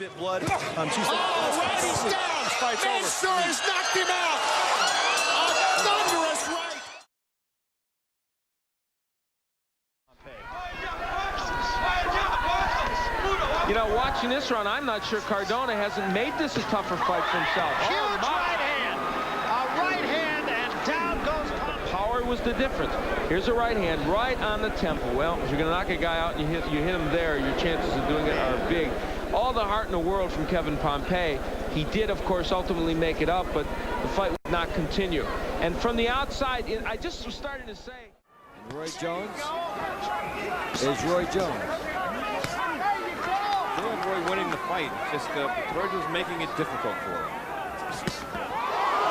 spit blood. Right, he's down. Mansour has knocked him out. A thunderous right. You know, watching this run, I'm not sure Cardona hasn't made this a tougher fight for himself. Huge right hand. A right hand, and down goes Power was the difference. Here's a right hand right on the temple. Well, if you're going to knock a guy out and you hit him there, your chances of doing it are big. All the heart in the world from Kevin Pompey. He did, of course, ultimately make it up, but the fight would not continue. And from the outside, I just was starting to say. Roy Jones is Roy Jones. Roy winning the fight. Just Virgil's making it difficult for him.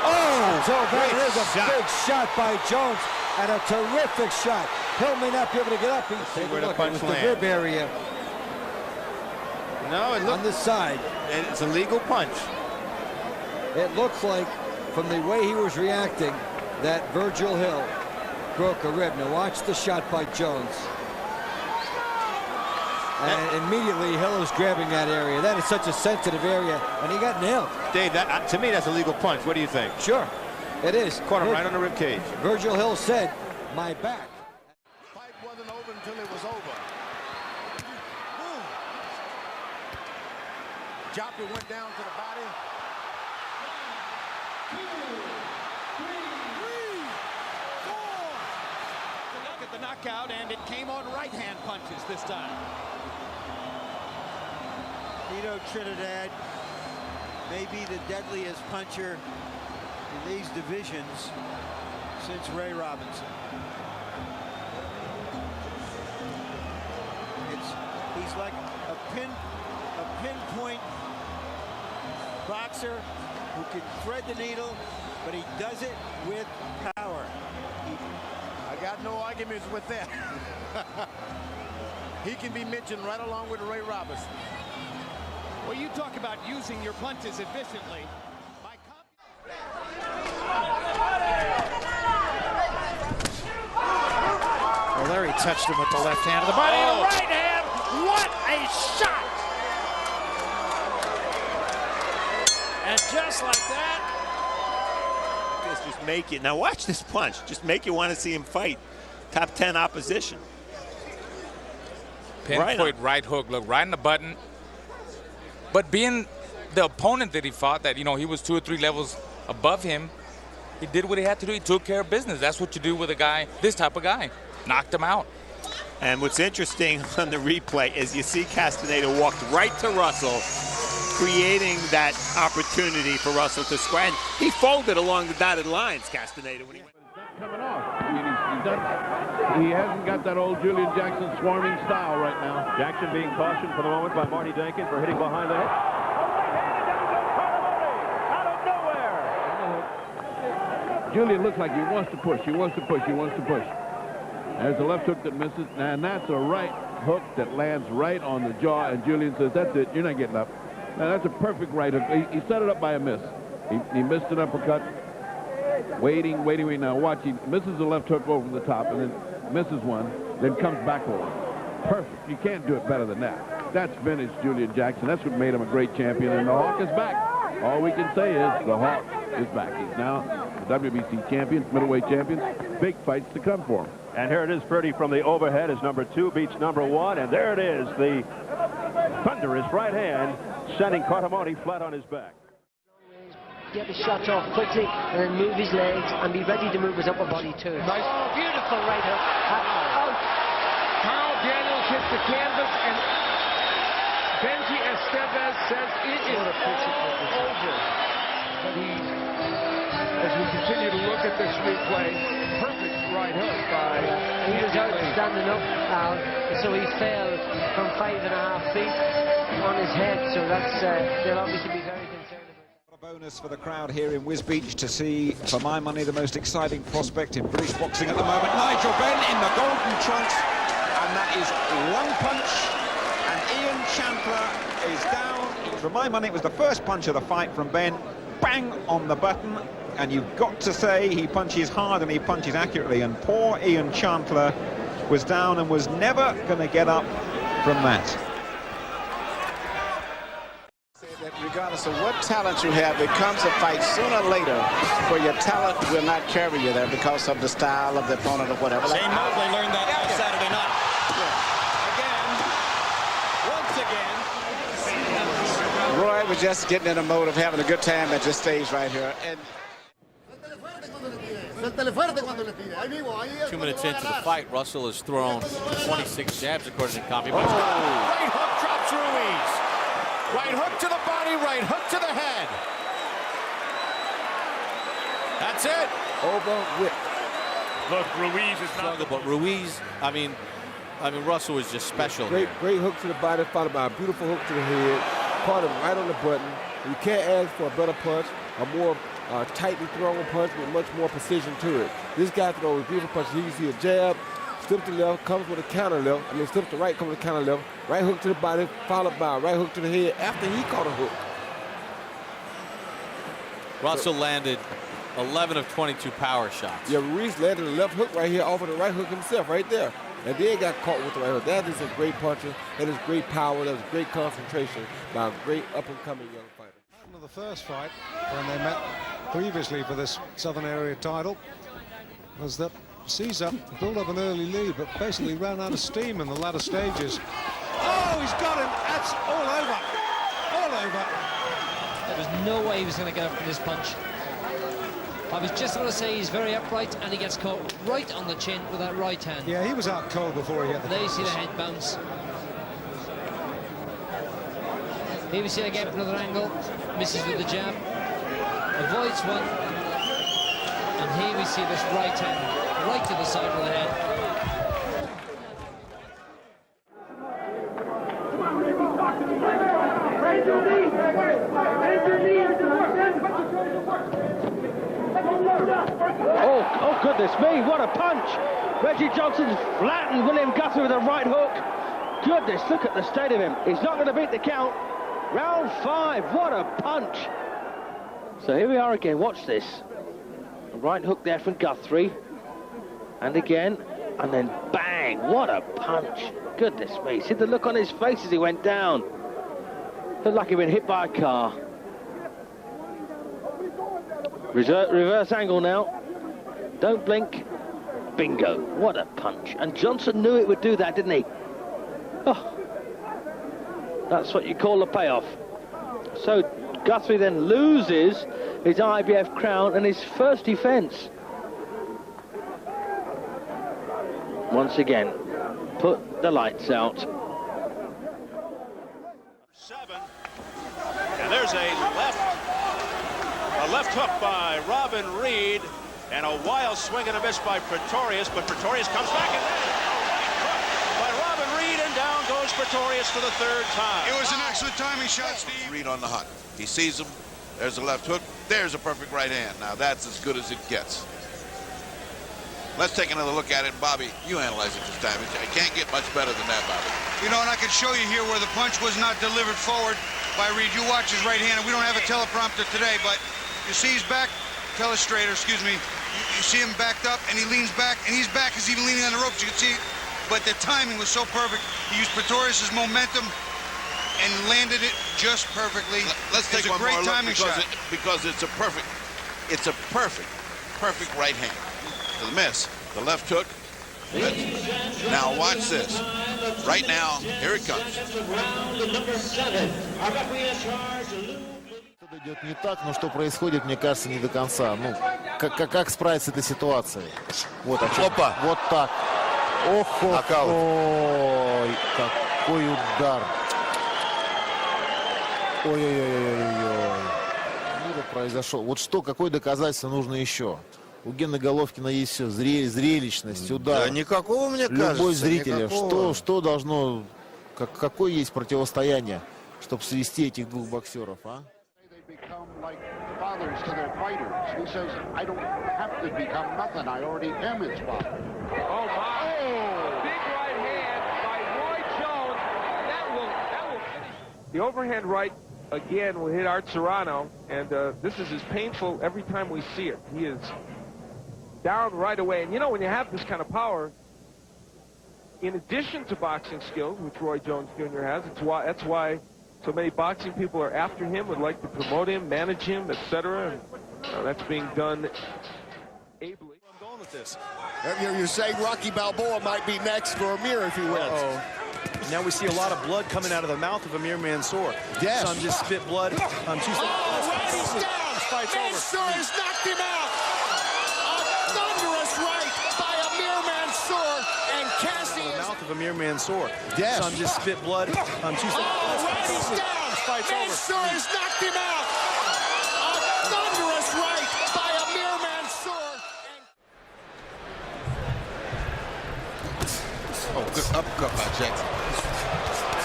Oh, so that is a big shot by Jones, and a terrific shot. Hill may not be able to get up. Take a look at the rib area. No, it on this side. It's a legal punch. It looks like, from the way he was reacting, that Virgil Hill broke a rib. Now watch the shot by Jones. And immediately Hill is grabbing that area. That is such a sensitive area, and he got nailed. Dave, that, to me, that's a legal punch. What do you think? Sure, it is. Caught him right on the rib cage. Virgil Hill said, "My back." Fight wasn't over until it was over. Joffrey went down to the body. 2, 3, 4. Look at the knockout, and it came on right-hand punches this time. Tito Trinidad may be the deadliest puncher in these divisions since Ray Robinson. He's like a pinpoint boxer who can thread the needle, but he does it with power. I got no arguments with that. He can be mentioned right along with Ray Robinson. Well, you talk about using your punches efficiently. Well, there he touched him with the left hand of the body. Oh. The right hand. What a shot! And just like that. Just make it. Now watch this punch. Just make you want to see him fight top 10 opposition. Pinpoint right hook, look right in the button. But being the opponent that he fought, that, you know, he was 2 or 3 levels above him, he did what he had to do. He took care of business. That's what you do with a guy, this type of guy. Knocked him out. And what's interesting on the replay is you see Castaneda walked right to Russell, creating that opportunity for Russell to square. And he folded along the dotted lines, Castaneda, when he went. Coming off. I mean, he hasn't got that old Julian Jackson swarming style right now. Jackson being cautioned for the moment by Marty Denkin for hitting behind the head. Out of nowhere. Julian looks like he wants to push. He wants to push. He wants to push. There's a left hook that misses, and that's a right hook that lands right on the jaw, and Julian says, "That's it. You're not getting up." Now, that's a perfect right hook. He set it up by a miss. He missed an uppercut. Waiting. Now watch, he misses the left hook over the top and then misses one, then comes back over. Perfect. You can't do it better than that. That's vintage Julian Jackson. That's what made him a great champion, and the Hawk is back. All we can say is the Hawk is back. He's now the WBC champion, middleweight champion. Big fights to come for him. And here it is, Purdy from the overhead as number 2 beats number 1, and there it is, the thunderous right hand sending Cortamoni flat on his back. Get the shot off quickly and then move his legs and be ready to move his upper body too. Nice. Oh, beautiful right hook. Out. Carl Daniels hits the canvas, and Benji Estevez says it is all over. As we continue to look at this replay, perfect right hook by he was outstanding up now, so he fell from 5.5 feet on his head, so that's they'll obviously be very concerned about. Bonus for the crowd here in Wisbech to see, for my money, the most exciting prospect in British boxing at the moment. Nigel Benn in the golden trunks, and that is one punch, and Ian Chandler is down. For my money, it was the first punch of the fight from Benn. Bang on the button, and you've got to say he punches hard and he punches accurately, and poor Ian Chandler was down and was never going to get up from that. Regardless of what talent you have, there comes a fight sooner or later where your talent will not carry you there because of the style of the opponent or whatever. Shane Mosley learned that last Saturday night. Again, once again. Roy was just getting in the mode of having a good time at this stage right here. And 2 minutes into the fight, Russell has thrown 26 jabs according to Coffee. Right hook drops Ruiz. Right hook to the body, right hook to the head. That's it. Over whip. Look, Ruiz is not. But Ruiz, I mean, Russell is just special. Great hook to the body, followed by a beautiful hook to the head. Caught him right on the button. You can't ask for a better punch, a more tightly thrown punch with much more precision to it. This guy throws beautiful punches. You can see a jab, slip to the left, comes with a counter left. Slip to the right, comes with a counter left. Right hook to the body, followed by a right hook to the head after he caught a hook. Russell landed 11 of 22 power shots. Yeah, Ruiz landed a left hook right here off of the right hook himself, right there. And then got caught with the right hook. That is a great puncher. That is great power. That is great concentration by a great up-and-coming young fighter. The first fight when they met previously for this Southern Area title was that Caesar built up an early lead but basically ran out of steam in the latter stages. Oh, he's got him. That's all over. There was no way he was going to get up from this punch. I was just going to say he's very upright and he gets caught right on the chin with that right hand. Yeah, he was out cold before he hit the There you see the head bounce. Here we see again from another angle, misses with the jab, avoids one, and here we see this right hand, right to the side of the head. Oh goodness me, what a punch! Reggie Johnson's flattened William Guthrie with a right hook. Goodness, look at the state of him. He's not going to beat the count. Round 5, what a punch. So here we are again, watch this. A right hook there from Guthrie. And again, and then bang, what a punch. Goodness me, see the look on his face as he went down. Looked like he'd been hit by a car. Reverse angle now. Don't blink. Bingo, what a punch. And Johnson knew it would do that, didn't he? Oh. That's what you call the payoff. So Guthrie then loses his IBF crown and his first defense. Once again, put the lights out. 7. And there's a left hook by Robin Reed and a wild swing and a miss by Pretorius, but Pretorius comes back and then by Robin Reed, and down goes Pretorius for the 3rd time. It was an excellent timing shot, Steve. Reed on the hunt. He sees him. There's a left hook. There's a perfect right hand. Now that's as good as it gets. Let's take another look at it. Bobby, you analyze it this time. It can't get much better than that, Bobby. You know, and I can show you here where the punch was not delivered forward by Reed. You watch his right hand, and we don't have a teleprompter today, but you see his back, telestrator, excuse me. You see him backed up, and he leans back, and his back is even leaning on the ropes. You can see, but the timing was so perfect. He used Pretorius' momentum and landed it just perfectly. Let's take one more look because it's a perfect right hand. The miss, the left hook. Now watch this. Right now, here it comes. Идет не так, но что происходит, мне кажется, не до конца. Ну, как справиться с этой ситуацией? Вот, опа. Вот так. Ох, ой, какой удар. Ой-ой-ой-ой-ой. Что произошло? Вот что, какое доказательство нужно еще? У Гены Головкина есть все, зрелищность, удар. Да никакого, мне кажется. Любой зритель, никакого. что должно, какое есть противостояние, чтобы свести этих двух боксеров, а? Like fathers to their fighters. He says, I don't have to become nothing. I already am his father. Oh, my. Oh. Big right hand by Roy Jones. That will finish. The overhand right, again, will hit Art Serrano. And this is as painful every time we see it. He is down right away. And, you know, when you have this kind of power, in addition to boxing skills, which Roy Jones Jr. has, that's why So many boxing people are after him, would like to promote him, manage him, etc. That's being done ably. I'm going with this. You're saying Rocky Balboa might be next for Amir if he wins. Now we see a lot of blood coming out of the mouth of Amir Mansour. Yes. Some just spit blood. Right, he's down. Mansour has knocked him out. A thunderous right by Amir Mansour, and Cassie. The mouth of Amir Mansour. Yes. Some just spit blood. Right, he's down. Mansour has knocked him out. A thunderous right by Amir Mansour. Oh, good uppercut by Jackson.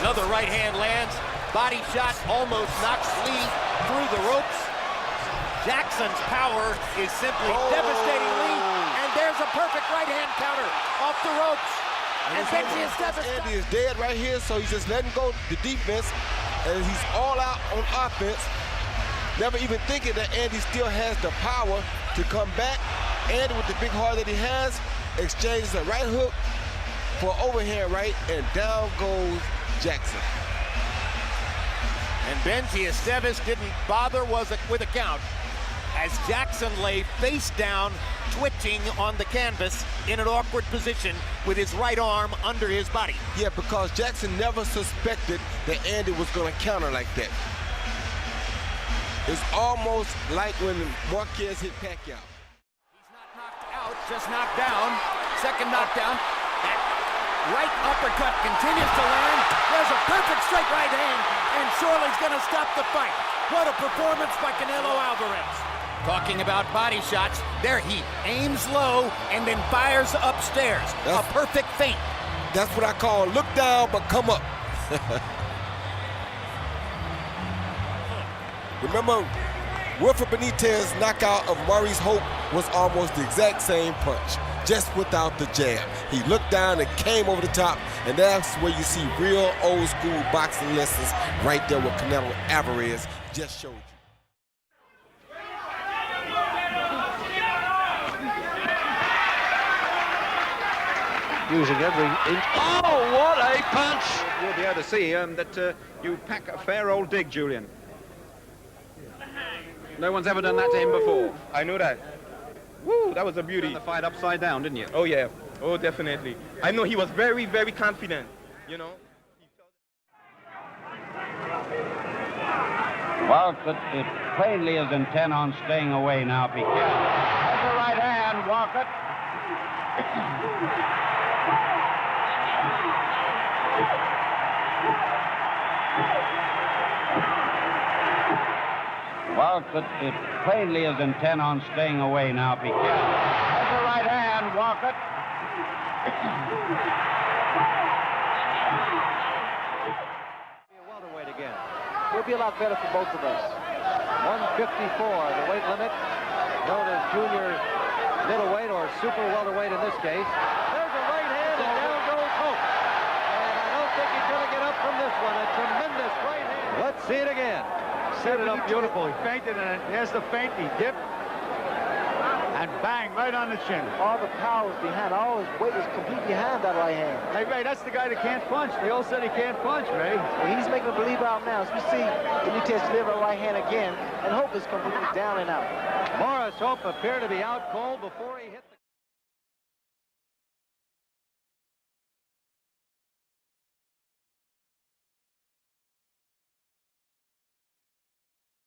Another right hand lands. Body shot almost knocks Lee through the ropes. Jackson's power is simply devastating Lee. And there's a perfect right hand counter off the ropes. And Benji is devastated. Andy is dead right here, so he's just letting go the defense. And he's all out on offense. Never even thinking that Andy still has the power to come back. Andy, with the big heart that he has, exchanges a right hook for overhand right, and down goes Jackson. And Benji Esteves didn't bother with a count as Jackson lay face down, twitching on the canvas in an awkward position with his right arm under his body. Yeah, because Jackson never suspected that Andy was going to counter like that. It's almost like when Marquez hit Pacquiao. He's not knocked out, just knocked down. Second knockdown. That right uppercut continues to land. There's a perfect straight right hand, and Shorely's going to stop the fight. What a performance by Canelo Alvarez. Talking about body shots, there he aims low and then fires upstairs. A perfect feint. That's what I call look down but come up. Remember, Wilfred Benitez's knockout of Maurice Hope was almost the exact same punch, just without the jab. He looked down and came over the top, and that's where you see real old school boxing lessons right there with Canelo Alvarez just showed you. Using every inch. Oh, what a punch! You'll be able to see that you pack a fair old dig, Julian. No one's ever done that to him before. I know that. Woo, that was a beauty. Turned the fight upside down, didn't you? Oh, yeah. Oh, definitely. I know he was very, very confident, you know. Well, it plainly is intent on staying away now. Be careful. That's the right hand, Walcott. Well, it plainly is intent on staying away now. Be careful. That's the right hand, Walcott. Welterweight again. Will be a lot better for both of us. 154, the weight limit, known as junior middleweight or super welterweight in this case. There's a right hand, and down goes Hope. And I don't think he's going to get up from this one. A tremendous right hand. Let's see it again. Set it up beautiful. He feinted, and there's the feint. He dipped, and bang, right on the chin. All the power is behind. All his weight is completely behind that right hand. Hey, Ray, that's the guy that can't punch. They all said he can't punch, Ray. Well, he's making a believer out now. As we see, Benitez deliver a right hand again, and Hope is completely down and out. Morris Hope appeared to be out cold before he hit the...